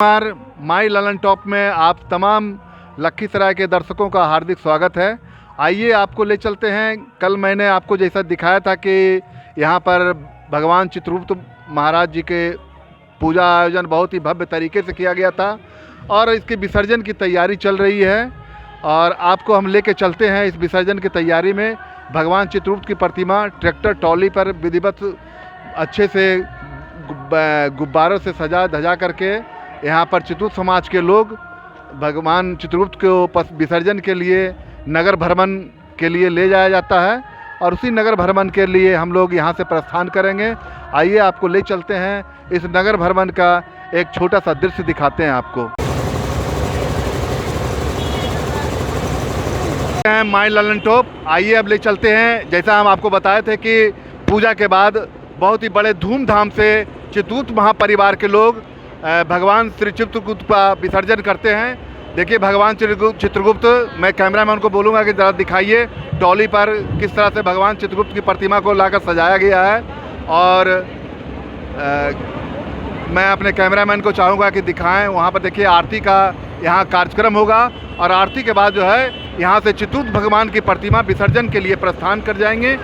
माई Lalan top में आप तमाम लखीसराय के दर्शकों का हार्दिक स्वागत है। आइए आपको ले चलते हैं। कल मैंने आपको जैसा दिखाया था कि यहाँ पर भगवान चित्रगुप्त महाराज जी के पूजा आयोजन बहुत ही भव्य तरीके से किया गया था और इसके विसर्जन की तैयारी चल रही है और आपको हम लेके चलते हैं इस विसर्जन की तैयारी में। भगवान चित्रगुप्त की प्रतिमा ट्रैक्टर ट्रॉली पर विधिवत अच्छे से गुब्बारों से सजा धजा करके यहाँ पर चित्रगुप्त समाज के लोग भगवान चित्रगुप्त को विसर्जन के लिए नगर भ्रमण के लिए ले जाया जाता है और उसी नगर भ्रमण के लिए हम लोग यहाँ से प्रस्थान करेंगे। आइए आपको ले चलते हैं, इस नगर भ्रमण का एक छोटा सा दृश्य दिखाते हैं आपको। माई ललन टॉप, आइए अब ले चलते हैं। जैसा हम आपको बताए थे कि पूजा के बाद बहुत ही बड़े धूमधाम से चित्रगुप्त महापरिवार के लोग भगवान श्री चित्रगुप्त का विसर्जन करते हैं। देखिए भगवान चित्रगुप्त, मैं कैमरामैन को बोलूँगा कि ज़रा दिखाइए ट्रॉली पर किस तरह से भगवान चित्रगुप्त की प्रतिमा को लाकर सजाया गया है। और मैं अपने कैमरामैन को चाहूँगा कि दिखाएं। वहाँ पर देखिए आरती का यहाँ कार्यक्रम होगा और आरती के बाद जो है यहाँ से चित्रगुप्त भगवान की प्रतिमा विसर्जन के लिए प्रस्थान कर जाएंगे।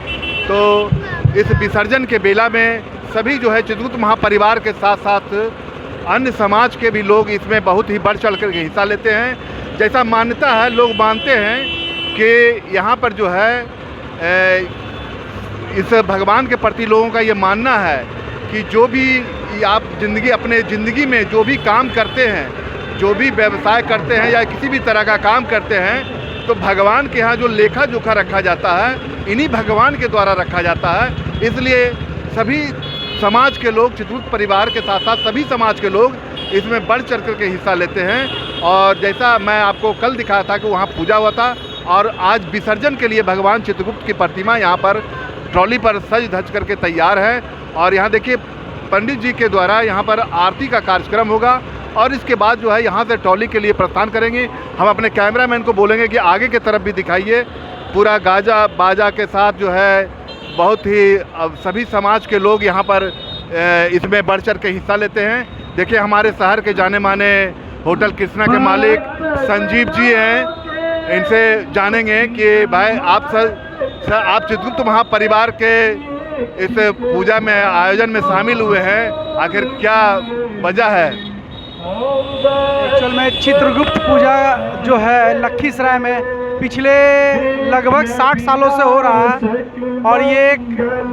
तो इस विसर्जन के बेला में सभी जो है चित्रगुप्त महापरिवार के साथ साथ अन्य समाज के भी लोग इसमें बहुत ही बढ़ चढ़ कर हिस्सा लेते हैं। जैसा मान्यता है, लोग मानते हैं कि यहाँ पर जो है इस भगवान के प्रति लोगों का ये मानना है कि जो भी आप अपने ज़िंदगी में जो भी काम करते हैं, जो भी व्यवसाय करते हैं या किसी भी तरह का काम करते हैं, तो भगवान के यहाँ जो लेखा जोखा रखा जाता है, इन्हीं भगवान के द्वारा रखा जाता है। इसलिए सभी समाज के लोग, चित्रगुप्त परिवार के साथ साथ सभी समाज के लोग इसमें बढ़ चढ़ कर के हिस्सा लेते हैं। और जैसा मैं आपको कल दिखाया था कि वहाँ पूजा हुआ था और आज विसर्जन के लिए भगवान चित्रगुप्त की प्रतिमा यहाँ पर ट्रॉली पर सज धज करके तैयार है। और यहाँ देखिए पंडित जी के द्वारा यहाँ पर आरती का कार्यक्रम होगा और इसके बाद जो है यहाँ से ट्रॉली के लिए प्रस्थान करेंगे। हम अपने कैमरामैन को बोलेंगे कि आगे की तरफ भी दिखाइए। पूरा गाजा बाजा के साथ जो है बहुत ही सभी समाज के लोग यहाँ पर इसमें बढ़ चढ़ के हिस्सा लेते हैं। देखिए हमारे शहर के जाने माने होटल कृष्णा के मालिक संजीव जी हैं, इनसे जानेंगे कि भाई आप चित्रगुप्त महापरिवार के इस पूजा में आयोजन में शामिल हुए हैं, आखिर क्या वजह है? एक्चुअल में चित्रगुप्त पूजा जो है लखीसराय में पिछले लगभग 60 सालों से हो रहा है और ये एक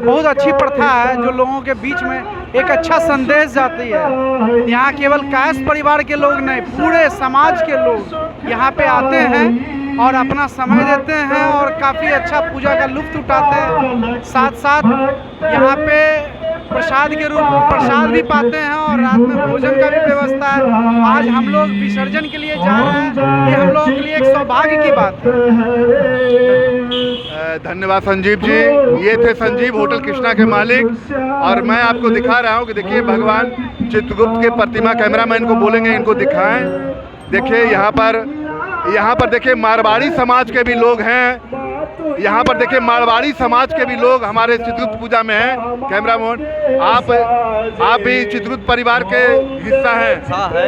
बहुत अच्छी प्रथा है जो लोगों के बीच में एक अच्छा संदेश जाती है। यहाँ केवल कैश परिवार के लोग नहीं, पूरे समाज के लोग यहाँ पे आते हैं और अपना समय देते हैं और काफ़ी अच्छा पूजा का लुत्फ़ उठाते हैं। साथ साथ यहाँ पे प्रसाद के रूप में प्रसाद भी पाते हैं और रात में भोजन का भी व्यवस्था है। आज हम लोग विसर्जन के लिए जा रहे हैं, ये हम लोगों के लिए एक सौभाग्य की बात है। धन्यवाद संजीव जी। ये थे संजीव होटल कृष्णा के मालिक और मैं आपको दिखा रहा हूँ कि देखिए भगवान चित्रगुप्त के प्रतिमा, कैमरामैन को बोलेंगे इनको दिखाएं। देखिए यहाँ पर देखिए मारवाड़ी समाज के भी लोग हैं। यहाँ पर देखिए मारवाड़ी समाज के भी लोग हमारे चित्रगुप्त पूजा में हैं। कैमरामैन आप भी चित्रगुप्त परिवार के हिस्सा हैं? हाँ है।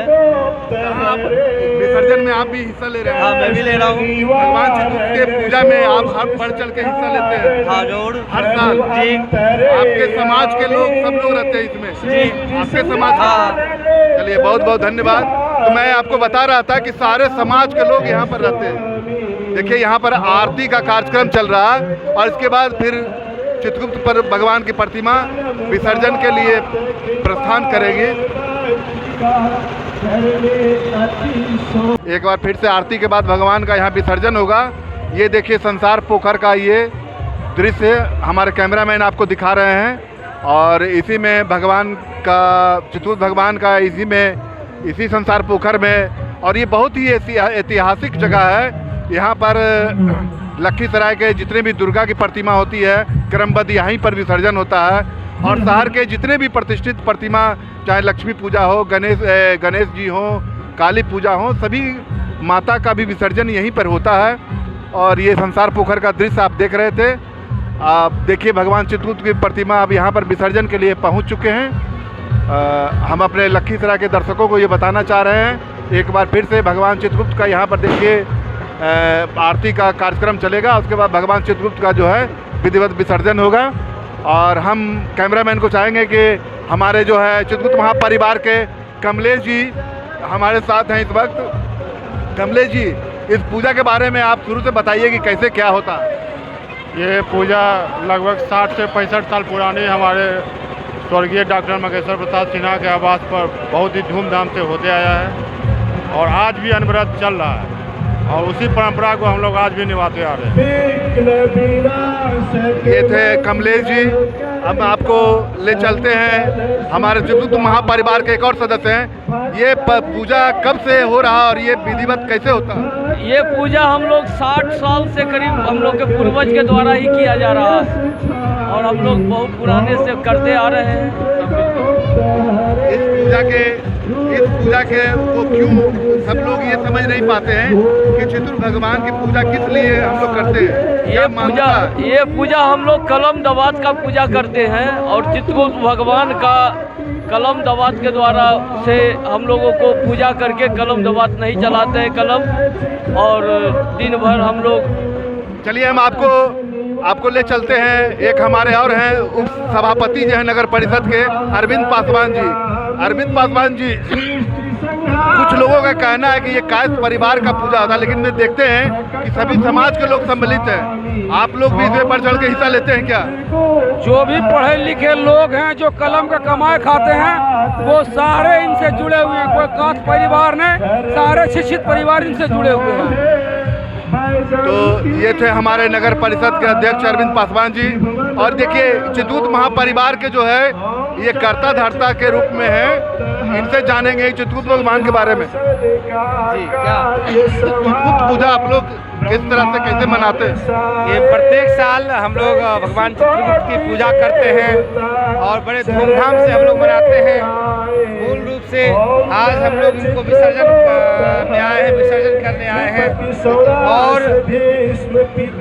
विसर्जन में आप भी हिस्सा ले रहे हैं? हाँ, मैं भी ले रहा हूँ। भगवान चित्रगुप्त के पूजा में आप हर बढ़ चढ़ के हिस्सा लेते हैं? हाँ जरूर, हर साल जी। आपके समाज के लोग सब लोग रहते हैं इसमें? जी, आपके समाज। हाँ। चलिए बहुत बहुत धन्यवाद। तो मैं आपको बता रहा था कि सारे समाज के लोग यहाँ पर रहते हैं। देखिए यहाँ पर आरती का कार्यक्रम चल रहा है और इसके बाद फिर चित्रगुप्त पर भगवान की प्रतिमा विसर्जन के लिए प्रस्थान करेगी। एक बार फिर से आरती के बाद भगवान का यहाँ विसर्जन होगा। ये देखिए संसार पोखर का ये दृश्य हमारे कैमरामैन आपको दिखा रहे हैं और इसी में भगवान का, चित्रगुप्त भगवान का इसी संसार पोखर में। और ये बहुत ही ऐतिहासिक जगह है। यहाँ पर लखीसराय के जितने भी दुर्गा की प्रतिमा होती है क्रमबद्ध यहीं पर विसर्जन होता है और शहर के जितने भी प्रतिष्ठित प्रतिमा, चाहे लक्ष्मी पूजा हो, गणेश जी हो, काली पूजा हो, सभी माता का भी विसर्जन यहीं पर होता है। और ये संसार पोखर का दृश्य आप देख रहे थे। आप देखिए भगवान चित्रगुप्त की प्रतिमा अब यहाँ पर विसर्जन के लिए पहुँच चुके हैं हम अपने लखीसराय के दर्शकों को ये बताना चाह रहे हैं एक बार फिर से भगवान चित्रगुप्त का यहाँ पर देखिए आरती का कार्यक्रम चलेगा। उसके बाद भगवान चित्रगुप्त का जो है विधिवत विसर्जन होगा। और हम कैमरामैन को चाहेंगे कि हमारे जो है चित्रगुप्त महापरिवार के कमलेश जी हमारे साथ हैं इस वक्त। कमलेश जी, इस पूजा के बारे में आप शुरू से बताइए कि कैसे क्या होता है। ये पूजा लगभग 60 से 65 साल पुरानी हमारे स्वर्गीय डॉक्टर मगेश्वर प्रसाद सिन्हा के आवास पर बहुत ही धूमधाम से होते आया है और आज भी अनवरत चल रहा है और उसी परंपरा को हम लोग आज भी निभाते आ रहे हैं। ये थे कमलेश जी। अब आपको ले चलते हैं हमारे चित्रगुप्त महापरिवार के एक और सदस्य हैं। ये पूजा कब से हो रहा और ये विधिवत कैसे होता है? ये पूजा हम लोग 60 साल से करीब हम लोग के पूर्वज के द्वारा ही किया जा रहा है और हम लोग बहुत पुराने से करते आ रहे हैं। इस पूजा के वो क्यों सब लोग ये समझ नहीं पाते हैं कि चित्रगुप्त भगवान की पूजा किस लिए हम लोग करते हैं? ये पूजा हम लोग कलम दवात का पूजा करते हैं और चित्रगुप्त भगवान का कलम दवात के द्वारा से हम लोगों को पूजा करके कलम दवात नहीं चलाते हैं कलम, और दिन भर हम लोग। चलिए हम आपको ले चलते हैं। एक हमारे और हैं उप सभापति जो है नगर परिषद के अरविंद पासवान जी। अरविंद पासवान जी, कुछ लोगों का कहना है कि ये कायस्थ परिवार का पूजा होता है, लेकिन वे देखते हैं कि सभी समाज के लोग सम्मिलित हैं। आप लोग भी इसमें बढ़ चढ़ के हिस्सा लेते हैं क्या? जो भी पढ़े लिखे लोग हैं जो कलम का कमाए खाते हैं वो सारे इनसे जुड़े हुए हैं। कोई कास्ट परिवार नहीं, सारे शिक्षित परिवार इनसे जुड़े हुए हैं। तो ये थे हमारे नगर परिषद के अध्यक्ष अरविंद पासवान जी। और देखिए चित्रगुप्त महापरिवार के जो है ये कर्ता धर्ता के रूप में है। इनसे जानेंगे चित्रगुप्त भगवान के बारे में। जी, क्या चित्रगुप्त पूजा आप लोग किस तरह से कैसे मनाते हैं? ये प्रत्येक साल हम लोग भगवान चित्रगुप्त की पूजा करते हैं और बड़े धूमधाम से हम लोग मनाते हैं। मूल रूप से आज हम लोग इनको विसर्जन में आए हैं, विसर्जन करने आए हैं और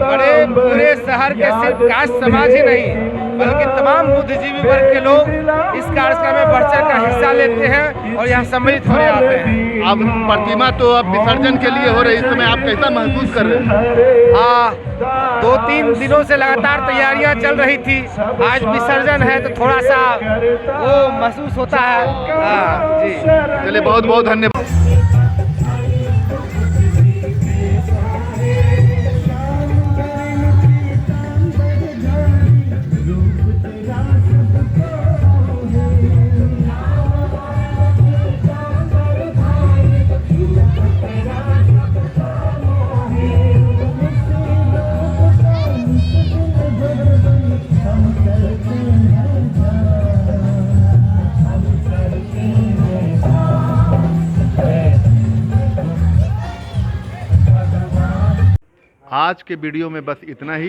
बड़े पूरे शहर के सिर्फ कास्ट समाज ही नहीं बल्कि तमाम बुद्धिजीवी वर्ग के लोग इस कार्यक्रम में बढ़ चढ़ कर हिस्सा लेते हैं और यहाँ सम्मिलित होने आते हैं। अब प्रतिमा तो अब विसर्जन के लिए हो रही है, इस समय आप कैसा महसूस कर रहे हैं? हाँ, 2-3 दिनों से लगातार तैयारियां चल रही थी। आज विसर्जन है तो थोड़ा सा वो महसूस होता है। हाँ जी, चलिए बहुत बहुत धन्यवाद। आज के वीडियो में बस इतना ही।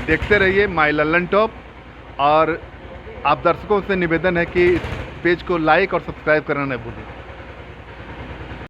देखते रहिए माय लल्लन टॉप। और आप दर्शकों से निवेदन है कि इस पेज को लाइक और सब्सक्राइब करना न भूलें।